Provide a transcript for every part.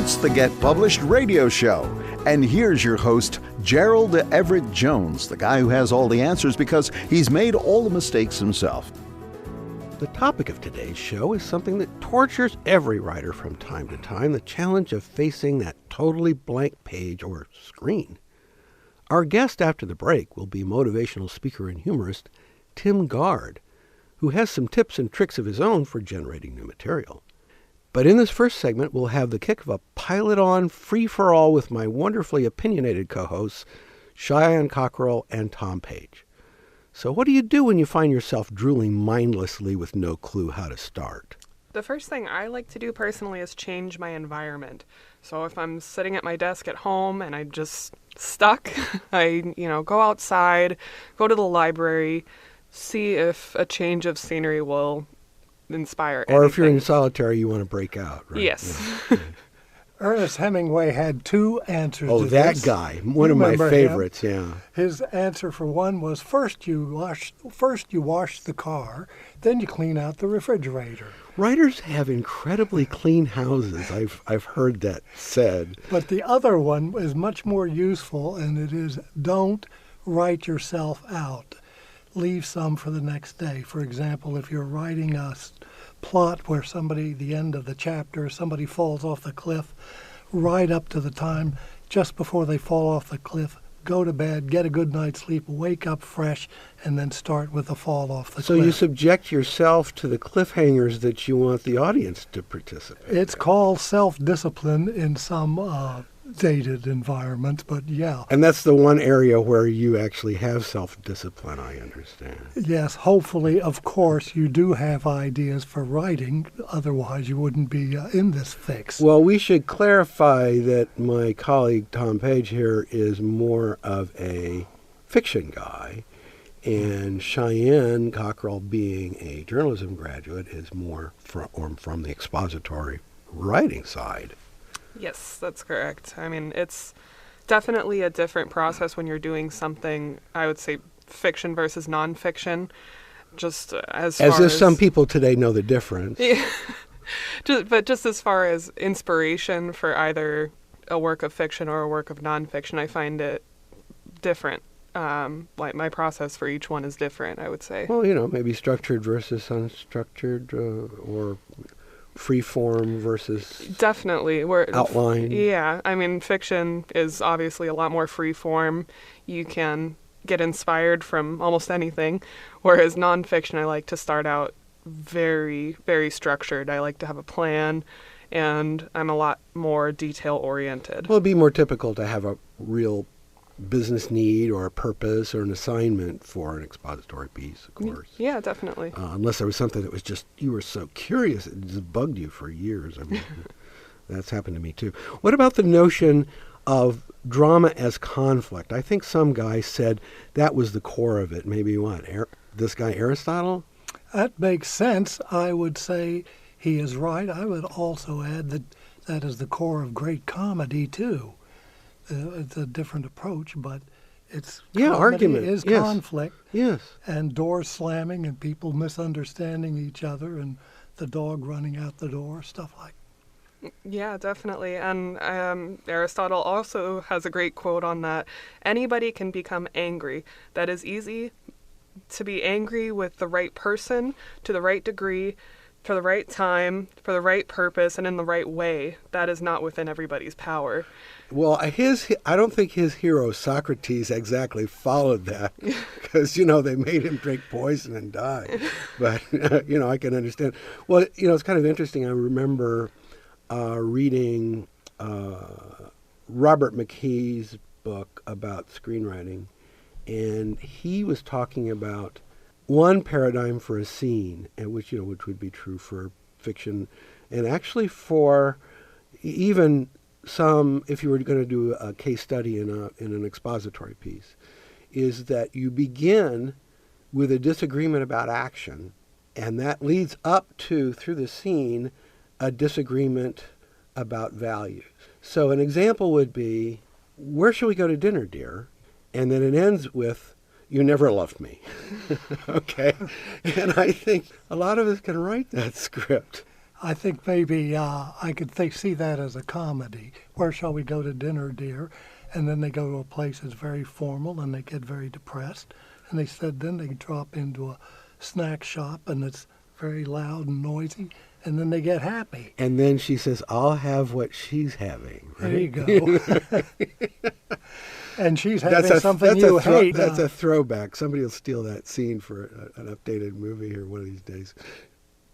It's the Get Published radio show. And here's your host, Gerald Everett Jones, the guy who has all the answers because he's made all the mistakes himself. The topic of today's show is something that tortures every writer from time to time, the challenge of facing that totally blank page or screen. Our guest after the break will be motivational speaker and humorist Tim Gard, who has some tips and tricks of his own for generating new material. But in this first segment, we'll have the kick of a pilot-on free-for-all with my wonderfully opinionated co-hosts, Cheyenne, Cockrell, and Tom Page. So what do you do when you find yourself drooling mindlessly with no clue how to start? The first thing I like to do personally is change my environment. So if I'm sitting at my desk at home and I'm just stuck, I go outside, go to the library, see if a change of scenery will inspire anything. Or if you're in solitary, you want to break out, right? Yes. Yeah. Ernest Hemingway had two answers to this. Oh, that guy. One of my favorites, yeah. His answer for one was first you wash the car, then you clean out the refrigerator. Writers have incredibly clean houses. I've heard that said. But the other one is much more useful, and it is don't write yourself out. Leave some for the next day. For example, if you're writing a plot where the end of the chapter, somebody falls off the cliff, right up to the time just before they fall off the cliff, go to bed, get a good night's sleep, wake up fresh, and then start with the fall off the cliff. So you subject yourself to the cliffhangers that you want the audience to participate in. It's called self-discipline in some dated environment, but yeah. And that's the one area where you actually have self-discipline, I understand. Yes, hopefully, of course, you do have ideas for writing. Otherwise, you wouldn't be in this fix. Well, we should clarify that my colleague Tom Page here is more of a fiction guy, and Cheyenne Cockrell, being a journalism graduate, is more from the expository writing side. Yes, that's correct. I mean, it's definitely a different process when you're doing something, I would say, fiction versus nonfiction. Just as if some people today know the difference. Yeah. But just as far as inspiration for either a work of fiction or a work of nonfiction, I find it different. Like my process for each one is different, I would say. Well, maybe structured versus unstructured, or free form versus definitely outline. Yeah, I mean, fiction is obviously a lot more free form. You can get inspired from almost anything, whereas nonfiction, I like to start out very, very structured. I like to have a plan, and I'm a lot more detail oriented. Well, it'd be more typical to have a real business need or a purpose or an assignment for an expository piece, of course. Yeah, definitely. Unless there was something that was just, you were so curious, it just bugged you for years. I mean, that's happened to me too. What about the notion of drama as conflict? I think some guy said that was the core of it. Maybe what? This guy Aristotle? That makes sense. I would say he is right. I would also add that is the core of great comedy too. It's a different approach, but argument is yes. conflict. Yes. And doors slamming and people misunderstanding each other and the dog running out the door, stuff like that. Yeah, definitely. And Aristotle also has a great quote on that. Anybody can become angry. That is easy to be angry with the right person, to the right degree, for the right time, for the right purpose, and in the right way. That is not within everybody's power. Well, I don't think his hero Socrates exactly followed that because, they made him drink poison and die. But, I can understand. Well, it's kind of interesting. I remember reading Robert McKee's book about screenwriting, and he was talking about one paradigm for a scene, and which would be true for fiction, and actually for even some, if you were going to do a case study in an expository piece, is that you begin with a disagreement about action, and that leads up to, through the scene, a disagreement about values. So an example would be, where shall we go to dinner, dear? And then it ends with, you never loved me. Okay? And I think a lot of us can write that script. I think maybe I could see that as a comedy. Where shall we go to dinner, dear? And then they go to a place that's very formal and they get very depressed. And they said then they drop into a snack shop and it's very loud and noisy. And then they get happy. And then she says, I'll have what she's having. Right? There you go. And she's having something you hate. That's a throwback. Somebody will steal that scene for an updated movie here one of these days.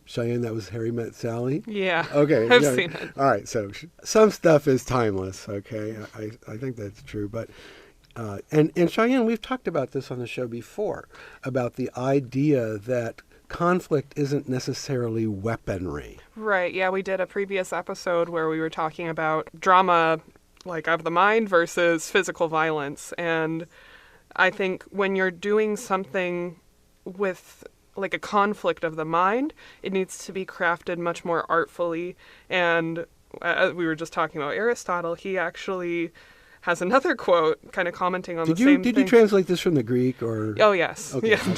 Cheyenne, that was Harry Met Sally? Yeah. Okay. I've seen it. All right. So some stuff is timeless. Okay. I think that's true. But and Cheyenne, we've talked about this on the show before, about the idea that conflict isn't necessarily weaponry. Right. Yeah, we did a previous episode where we were talking about drama, like of the mind versus physical violence. And I think when you're doing something with like a conflict of the mind, it needs to be crafted much more artfully. And as we were just talking about Aristotle, he actually has another quote kind of commenting on the same thing. Did you translate this from the Greek or? Oh, yes. Okay. Yeah.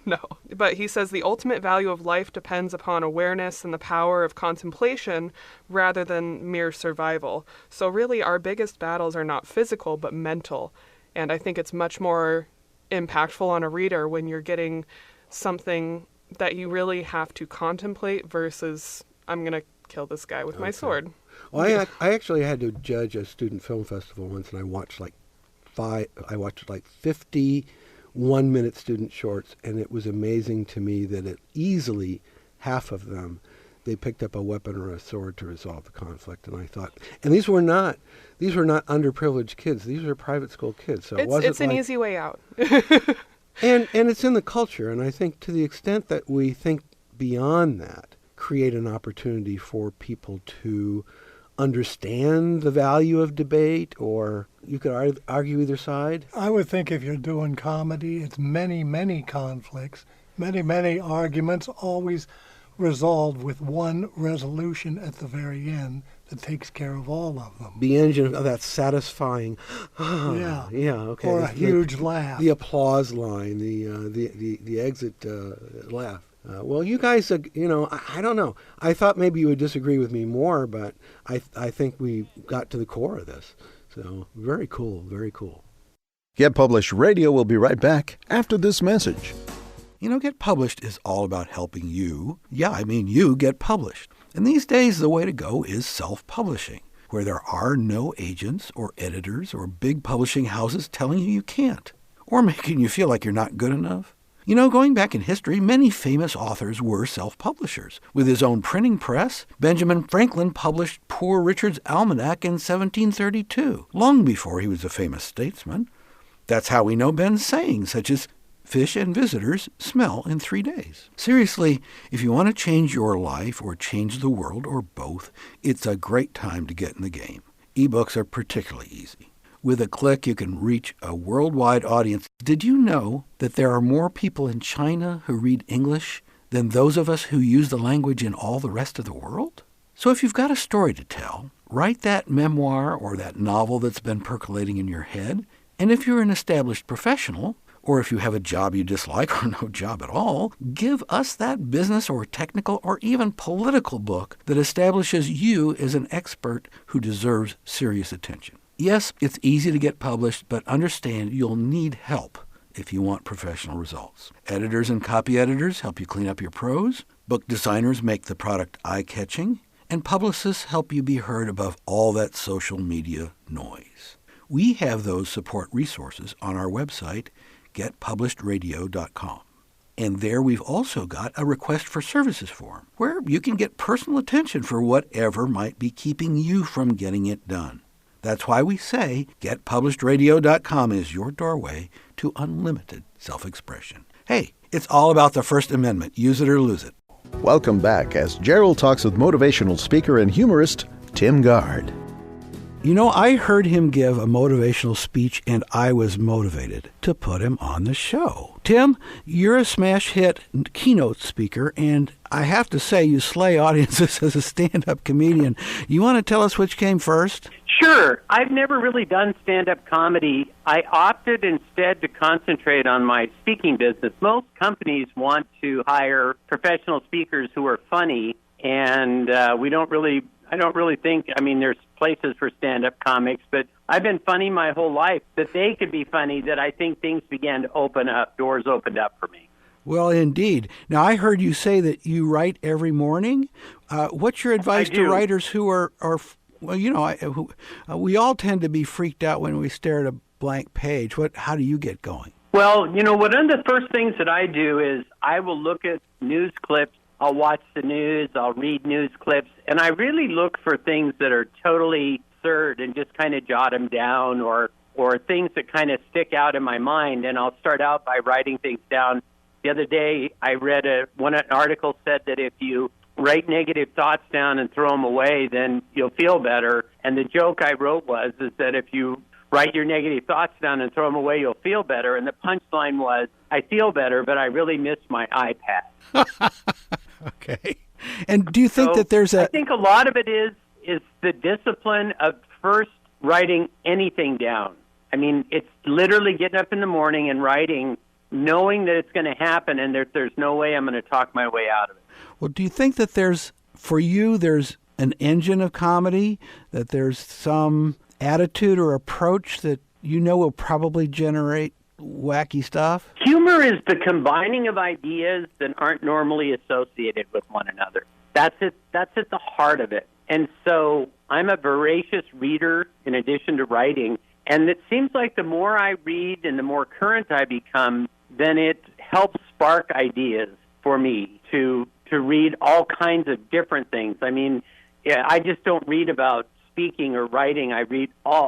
No. But he says the ultimate value of life depends upon awareness and the power of contemplation rather than mere survival. So really our biggest battles are not physical but mental. And I think it's much more impactful on a reader when you're getting something that you really have to contemplate versus I'm going to kill this guy with my sword. Well, I actually had to judge a student film festival once, and I watched like 50 one-minute student shorts, and it was amazing to me that easily half of them, they picked up a weapon or a sword to resolve the conflict. And I thought, and these were not underprivileged kids. These were private school kids. So it's an easy way out. and it's in the culture, and I think to the extent that we think beyond that, create an opportunity for people to understand the value of debate, or you could argue either side? I would think if you're doing comedy, it's many, many conflicts, many, many arguments, always resolved with one resolution at the very end that takes care of all of them. The engine of that satisfying, yeah, okay, or a huge laugh. The applause line, the exit laugh. Well, you guys, I don't know. I thought maybe you would disagree with me more, but I think we got to the core of this. So very cool, very cool. Get Published Radio will be right back after this message. Get Published is all about helping you. Yeah, I mean you get published. And these days, the way to go is self-publishing, where there are no agents or editors or big publishing houses telling you can't, or making you feel like you're not good enough. Going back in history, many famous authors were self-publishers. With his own printing press, Benjamin Franklin published Poor Richard's Almanac in 1732, long before he was a famous statesman. That's how we know Ben's sayings, such as, "Fish and visitors smell in 3 days." Seriously, if you want to change your life or change the world or both, it's a great time to get in the game. Ebooks are particularly easy. With a click, you can reach a worldwide audience. Did you know that there are more people in China who read English than those of us who use the language in all the rest of the world? So if you've got a story to tell, write that memoir or that novel that's been percolating in your head. And if you're an established professional, or if you have a job you dislike or no job at all, give us that business or technical or even political book that establishes you as an expert who deserves serious attention. Yes, it's easy to get published, but understand you'll need help if you want professional results. Editors and copy editors help you clean up your prose. Book designers make the product eye-catching. And publicists help you be heard above all that social media noise. We have those support resources on our website, getpublishedradio.com. And there we've also got a request for services form, where you can get personal attention for whatever might be keeping you from getting it done. That's why we say getpublishedradio.com is your doorway to unlimited self-expression. Hey, it's all about the First Amendment. Use it or lose it. Welcome back as Gerald talks with motivational speaker and humorist Tim Gard. I heard him give a motivational speech, and I was motivated to put him on the show. Tim, you're a smash hit keynote speaker, and I have to say you slay audiences as a stand-up comedian. You want to tell us which came first? Sure. I've never really done stand-up comedy. I opted instead to concentrate on my speaking business. Most companies want to hire professional speakers who are funny, and we don't really. I don't really think. I mean, there's places for stand-up comics, but I've been funny my whole life. That they could be funny. That I think things began to open up. Doors opened up for me. Well, indeed. Now, I heard you say that you write every morning. What's your advice to writers who are well, you know, we all tend to be freaked out when we stare at a blank page. How do you get going? Well, you know, one of the first things that I do is I will look at news clips. I'll watch the news. I'll read news clips. And I really look for things that are totally absurd and just kind of jot them down, or things that kind of stick out in my mind. And I'll start out by writing things down. The other day, I read an article said that if you write negative thoughts down and throw them away, then you'll feel better. And the joke I wrote is that if you write your negative thoughts down and throw them away, you'll feel better. And the punchline was, I feel better, but I really miss my iPad. Okay. And do you think that there's I think a lot of it is the discipline of first writing anything down. I mean, it's literally getting up in the morning and writing, knowing that it's going to happen and there's no way I'm going to talk my way out of it. Well, do you think that there's an engine of comedy, that there's some attitude or approach that you know will probably generate wacky stuff? Humor is the combining of ideas that aren't normally associated with one another. That's it. That's at the heart of it. And so I'm a voracious reader in addition to writing, and it seems like the more I read and the more current I become, then it helps spark ideas for me to read all kinds of different things. I mean, I just don't read about speaking or writing. I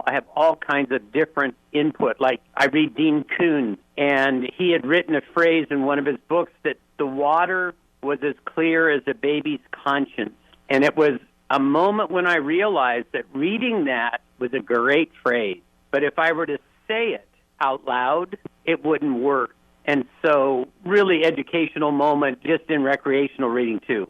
have all kinds of different input. Like I read Dean Koontz, and he had written a phrase in one of his books that the water was as clear as a baby's conscience. And it was a moment when I realized that reading that was a great phrase. But if I were to say it out loud, it wouldn't work. And so really educational moment just in recreational reading too.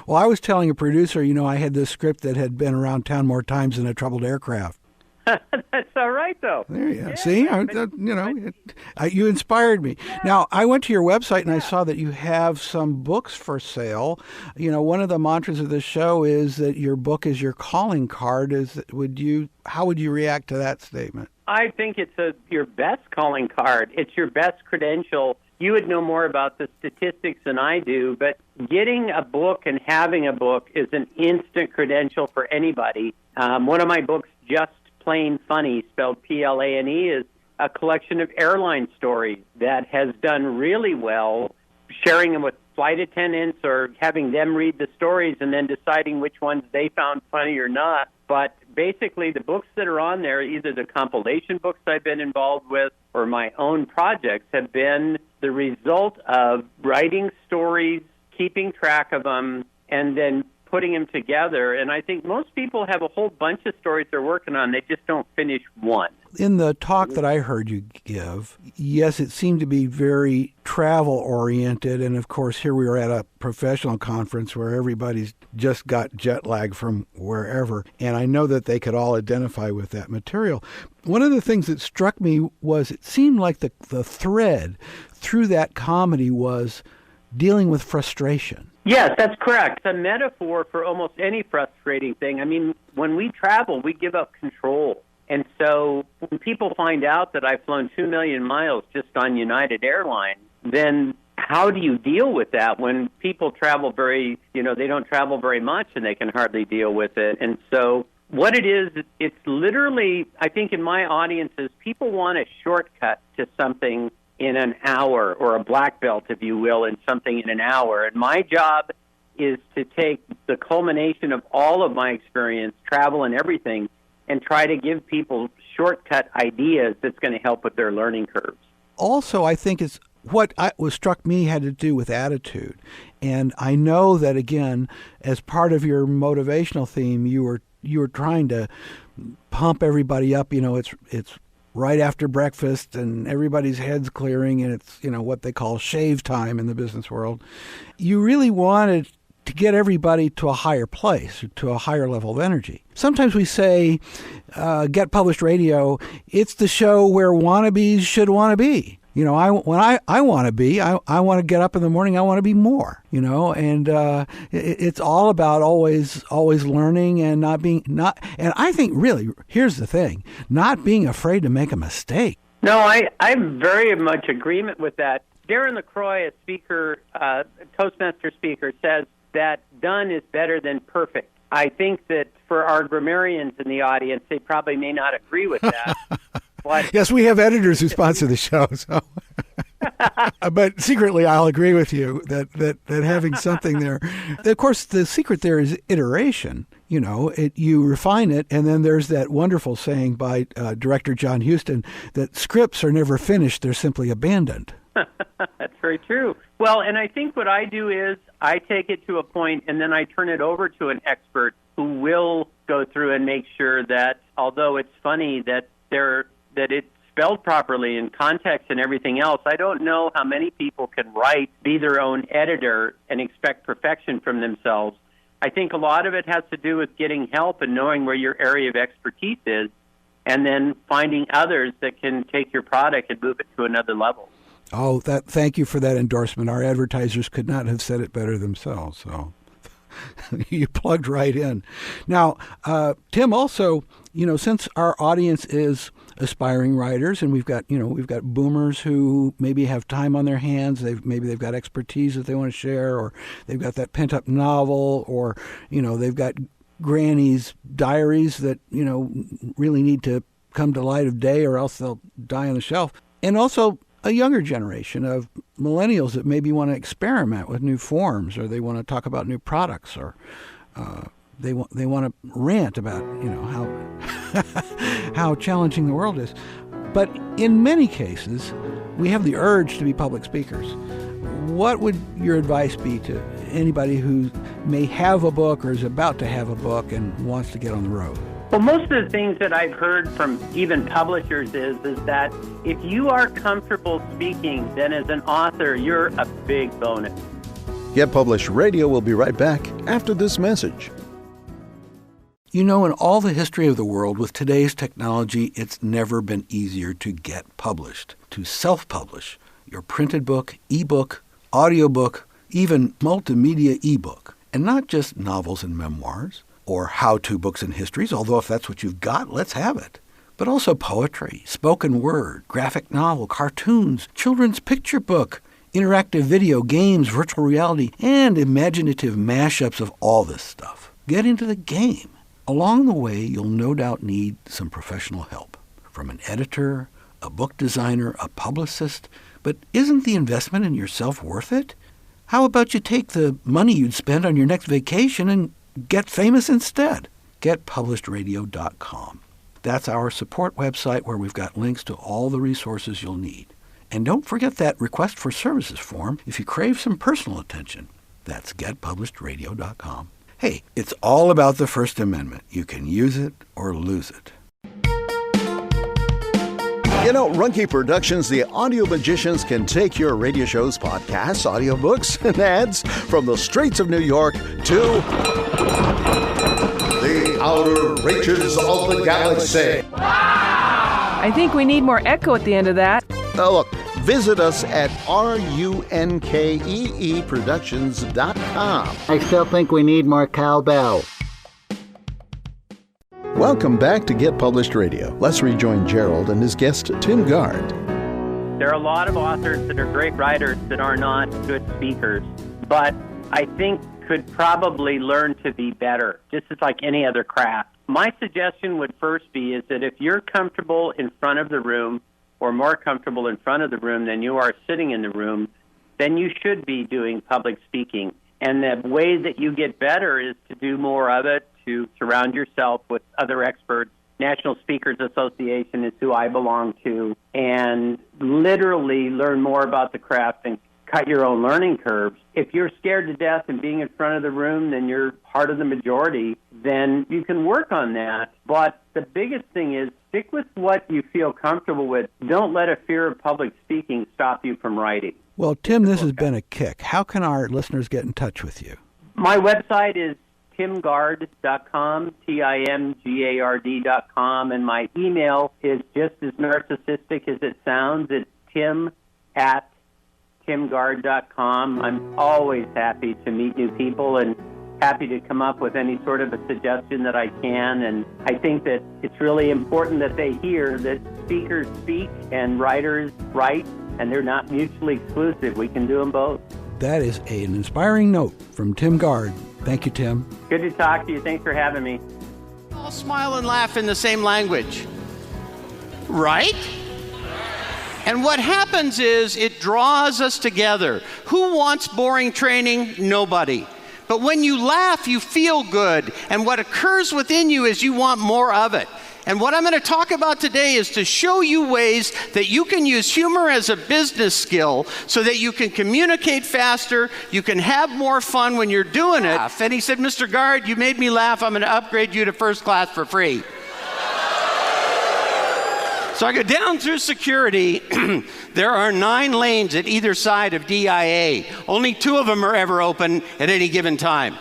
Well, I was telling a producer, you know, I had this script that had been around town more times than a troubled aircraft. That's all right, though. There you go. See, you inspired me. Yeah. Now, I went to your website and I saw that you have some books for sale. You know, one of the mantras of the show is that your book is your calling card. How would you react to that statement? I think it's your best calling card. It's your best credential. You would know more about the statistics than I do, but getting a book and having a book is an instant credential for anybody. One of my books, Just Plain Funny, spelled Plane, is a collection of airline stories that has done really well, sharing them with flight attendants or having them read the stories and then deciding which ones they found funny or not. But basically, the books that are on there, either the compilation books I've been involved with or my own projects, have been the result of writing stories, keeping track of them, and then putting them together. And I think most people have a whole bunch of stories they're working on. They just don't finish one. In the talk that I heard you give, yes, it seemed to be very travel-oriented. And, of course, here we are at a professional conference where everybody's just got jet lag from wherever. And I know that they could all identify with that material. One of the things that struck me was it seemed like the thread through that comedy was dealing with frustration. Yes, that's correct. It's a metaphor for almost any frustrating thing. I mean, when we travel, we give up control. And so when people find out that I've flown 2 million miles just on United Airlines, then how do you deal with that when people travel they don't travel very much and they can hardly deal with it? And so what it is, it's literally, I think in my audiences, people want a shortcut to something in an hour, or a black belt, if you will, in something in an hour. And my job is to take the culmination of all of my experience, travel and everything, and try to give people shortcut ideas that's going to help with their learning curves. Also, I think it's what struck me had to do with attitude. And I know that, again, as part of your motivational theme, you were trying to pump everybody up. You know, it's right after breakfast and everybody's head's clearing and it's, what they call shave time in the business world. You really wanted to get everybody to a higher place, to a higher level of energy. Sometimes we say, Get Published Radio, it's the show where wannabes should want to be. When I want to be, I want to get up in the morning. I want to be more, and it's all about always learning and and I think really, here's the thing, not being afraid to make a mistake. No, I'm very much agreement with that. Darren LaCroix, a speaker, Toastmaster speaker, says that done is better than perfect. I think that for our grammarians in the audience, they probably may not agree with that. But yes, we have editors who sponsor the show, so. But secretly, I'll agree with you that having something there. Of course, the secret there is iteration. You refine it, and then there's that wonderful saying by director John Huston that scripts are never finished; they're simply abandoned. That's very true. Well, and I think what I do is I take it to a point, and then I turn it over to an expert who will go through and make sure that, although it's funny that it's spelled properly in context and everything else, I don't know how many people can write, be their own editor, and expect perfection from themselves. I think a lot of it has to do with getting help and knowing where your area of expertise is, and then finding others that can take your product and move it to another level. Oh, thank you for that endorsement. Our advertisers could not have said it better themselves. So you plugged right in. Now, Tim, also, since our audience is aspiring writers, and we've got boomers who maybe have time on their hands. Maybe they've got expertise that they want to share, or they've got that pent up novel, or they've got granny's diaries that really need to come to light of day, or else they'll die on the shelf. And also a younger generation of millennials that maybe want to experiment with new forms, or they want to talk about new products, or they want to rant about how challenging the world is. But in many cases, we have the urge to be public speakers. What would your advice be to anybody who may have a book or is about to have a book and wants to get on the road? Well, most of the things that I've heard from even publishers is that if you are comfortable speaking, then as an author, you're a big bonus. Get Published Radio will be right back after this message. In all the history of the world, with today's technology, it's never been easier to get published, to self-publish your printed book, ebook, audiobook, even multimedia ebook. And not just novels and memoirs, or how-to books and histories, although if that's what you've got, let's have it. But also poetry, spoken word, graphic novel, cartoons, children's picture book, interactive video, games, virtual reality, and imaginative mashups of all this stuff. Get into the game. Along the way, you'll no doubt need some professional help from an editor, a book designer, a publicist. But isn't the investment in yourself worth it? How about you take the money you'd spend on your next vacation and get famous instead? GetPublishedRadio.com. That's our support website where we've got links to all the resources you'll need. And don't forget that request for services form if you crave some personal attention. That's GetPublishedRadio.com. Hey, it's all about the First Amendment. You can use it or lose it. Runke Productions, the audio magicians, can take your radio shows, podcasts, audiobooks, and ads from the streets of New York to the outer reaches of the galaxy. I think we need more echo at the end of that. Look, visit us at runkeeproductions.com. I still think we need more cowbell. Welcome back to Get Published Radio. Let's rejoin Gerald and his guest, Tim Gard. There are a lot of authors that are great writers that are not good speakers, but I think could probably learn to be better, just as like any other craft. My suggestion would first be is that if you're comfortable in front of the room, or more comfortable in front of the room than you are sitting in the room, then you should be doing public speaking. And the way that you get better is to do more of it, to surround yourself with other experts. National Speakers Association is who I belong to, and literally learn more about the craft and cut your own learning curves. If you're scared to death and being in front of the room, then you're part of the majority, then you can work on that. But the biggest thing is stick with what you feel comfortable with. Don't let a fear of public speaking stop you from writing. Well, Tim, this has been a kick. How can our listeners get in touch with you? My website is timgard.com, TIMGARD.com, and my email is just as narcissistic as it sounds. It's Tim at timgard.com. I'm always happy to meet new people and happy to come up with any sort of a suggestion that I can. And I think that it's really important that they hear that speakers speak and writers write, and they're not mutually exclusive. We can do them both. That is an inspiring note from Tim Gard. Thank you, Tim. Good to talk to you. Thanks for having me. All smile and laugh in the same language, right? And what happens is it draws us together. Who wants boring training? Nobody. But when you laugh, you feel good. And what occurs within you is you want more of it. And what I'm going to talk about today is to show you ways that you can use humor as a business skill so that you can communicate faster, you can have more fun when you're doing it. And he said, Mr. Gard, you made me laugh. I'm going to upgrade you to first class for free. So I go down through security. There are 9 lanes at either side of DIA. Only 2 of them are ever open at any given time.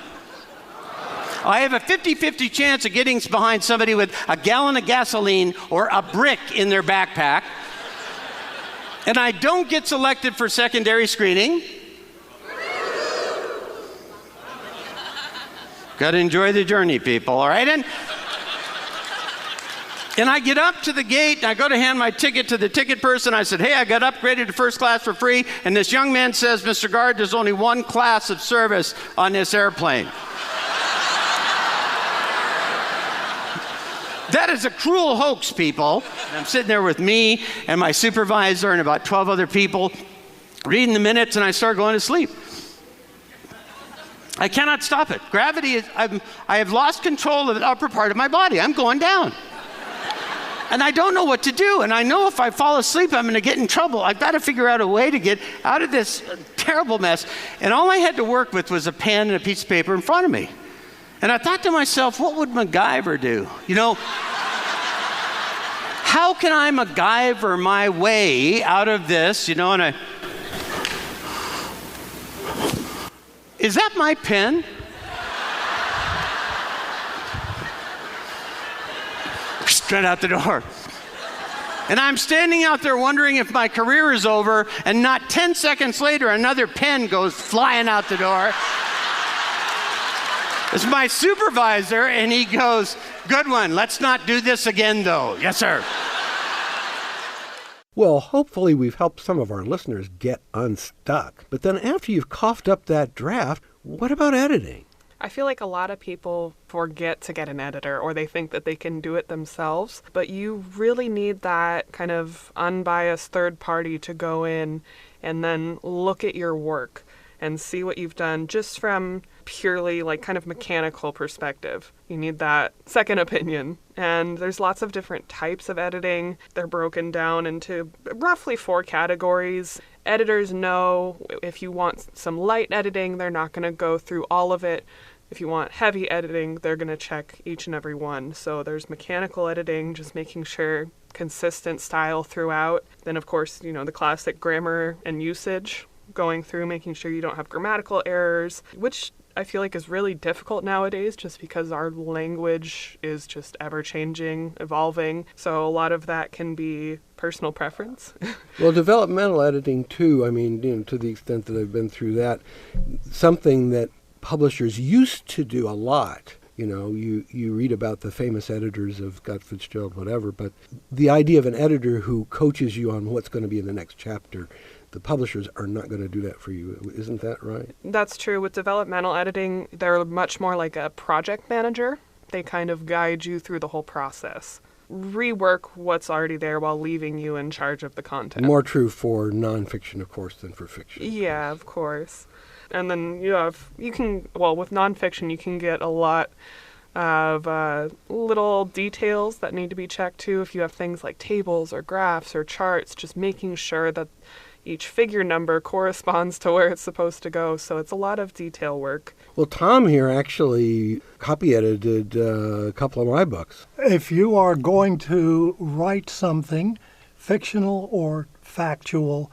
I have a 50-50 chance of getting behind somebody with a gallon of gasoline or a brick in their backpack. And I don't get selected for secondary screening. Got to enjoy the journey, people, all right? And I get up to the gate, and I go to hand my ticket to the ticket person. I said, hey, I got upgraded to first class for free. And this young man says, Mr. Gard, there's only 1 class of service on this airplane. That is a cruel hoax, people. And I'm sitting there with me and my supervisor and about 12 other people reading the minutes, and I start going to sleep. I cannot stop it. Gravity is, I have lost control of the upper part of my body. I'm going down. And I don't know what to do. And I know if I fall asleep, I'm going to get in trouble. I've got to figure out a way to get out of this terrible mess. And all I had to work with was a pen and a piece of paper in front of me. And I thought to myself, what would MacGyver do? You know, how can I MacGyver my way out of this? You know, and is that my pen? Straight out the door. And I'm standing out there wondering if my career is over, and not 10 seconds later, another pen goes flying out the door. It's my supervisor, and he goes, good one, let's not do this again, though. Yes, sir. Well, hopefully we've helped some of our listeners get unstuck. But then after you've coughed up that draft, what about editing? I feel like a lot of people forget to get an editor, or they think that they can do it themselves, but you really need that kind of unbiased third party to go in and then look at your work and see what you've done just from purely like kind of mechanical perspective. You need that second opinion. And there's lots of different types of editing. They're broken down into roughly 4 categories. Editors know if you want some light editing, they're not going to go through all of it. If you want heavy editing, they're going to check each and every one. So there's mechanical editing, just making sure consistent style throughout. Then, of course, you know, the classic grammar and usage, going through making sure you don't have grammatical errors, which I feel like is really difficult nowadays just because our language is just ever-changing, evolving. So a lot of that can be personal preference. Well, developmental editing, too, I mean, you know, to the extent that I've been through that, something that publishers used to do a lot. You know, you read about the famous editors of Scott Fitzgerald, whatever, but the idea of an editor who coaches you on what's going to be in the next chapter, the publishers are not going to do that for you. Isn't that right? That's true. With developmental editing, they're much more like a project manager. They kind of guide you through the whole process. Rework what's already there while leaving you in charge of the content. More true for nonfiction, of course, than for fiction. Yeah, of course. And then with nonfiction, you can get a lot of little details that need to be checked too. If you have things like tables or graphs or charts, just making sure that each figure number corresponds to where it's supposed to go. So it's a lot of detail work. Well, Tom here actually copy edited a couple of my books. If you are going to write something, fictional or factual,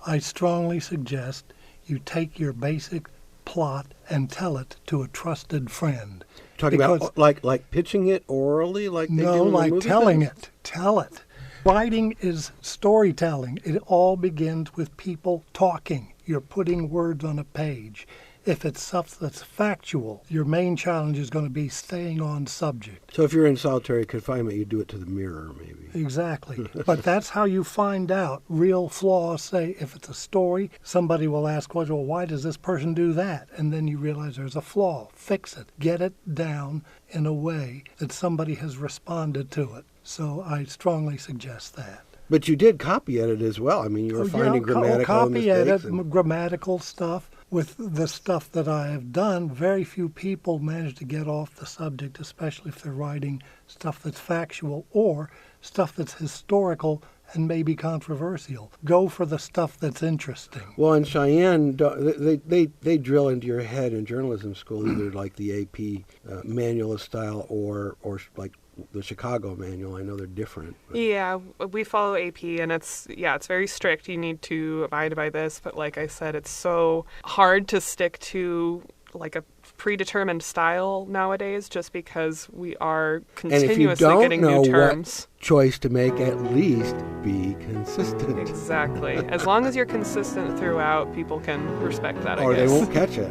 I strongly suggest you take your basic plot and tell it to a trusted friend. Talking about like pitching it orally? Like no, like telling it. Tell it. Writing is storytelling. It all begins with people talking. You're putting words on a page. If it's stuff that's factual, your main challenge is going to be staying on subject. So if you're in solitary confinement, you do it to the mirror, maybe. Exactly. But that's how you find out real flaws. Say, if it's a story, somebody will ask, well, why does this person do that? And then you realize there's a flaw. Fix it. Get it down in a way that somebody has responded to it. So I strongly suggest that. But you did copy edit as well. I mean, you were finding grammatical copy mistakes. Edit, grammatical stuff. With the stuff that I have done, very few people manage to get off the subject, especially if they're writing stuff that's factual or stuff that's historical and maybe controversial. Go for the stuff that's interesting. Well, in Cheyenne, they drill into your head in journalism school, either like the AP manual of style or like the Chicago manual. I know they're different. Yeah, we follow AP, and it's very strict. You need to abide by this, but like I said, it's so hard to stick to like a predetermined style nowadays, just because we are continuously getting new terms. And if you don't know what choice to make, at least be consistent. Exactly. As long as you're consistent throughout, people can respect that, or I guess. they won't catch it.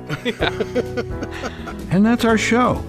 And that's our show.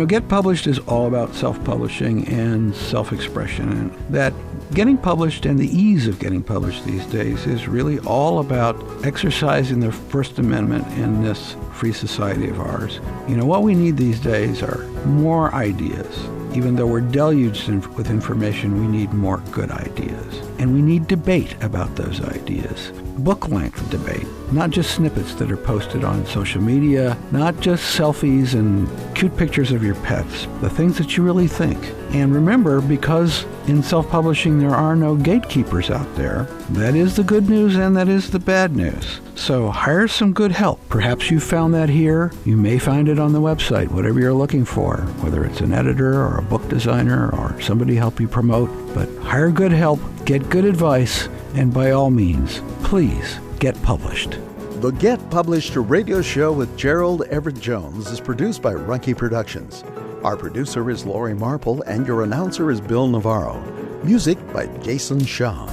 Get Published is all about self-publishing and self-expression, and that getting published and the ease of getting published these days is really all about exercising the First Amendment in this free society of ours. What we need these days are more ideas. Even though we're deluged with information, we need more good ideas. And we need debate about those ideas. Book-length debate, not just snippets that are posted on social media, not just selfies and cute pictures of your pets, the things that you really think. And remember, because in self-publishing there are no gatekeepers out there, that is the good news and that is the bad news. So hire some good help. Perhaps you found that here. You may find it on the website, whatever you're looking for, whether it's an editor or a book designer or somebody help you promote. But hire good help, get good advice, and by all means, please get published. The Get Published radio show with Gerald Everett Jones is produced by Runkey Productions. Our producer is Lori Marple, and your announcer is Bill Navarro. Music by Jason Shaw.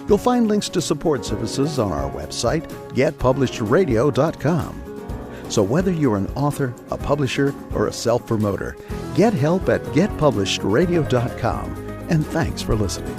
You'll find links to support services on our website, getpublishеdradio.com. So whether you're an author, a publisher, or a self-promoter, get help at getpublishedradio.com. And thanks for listening.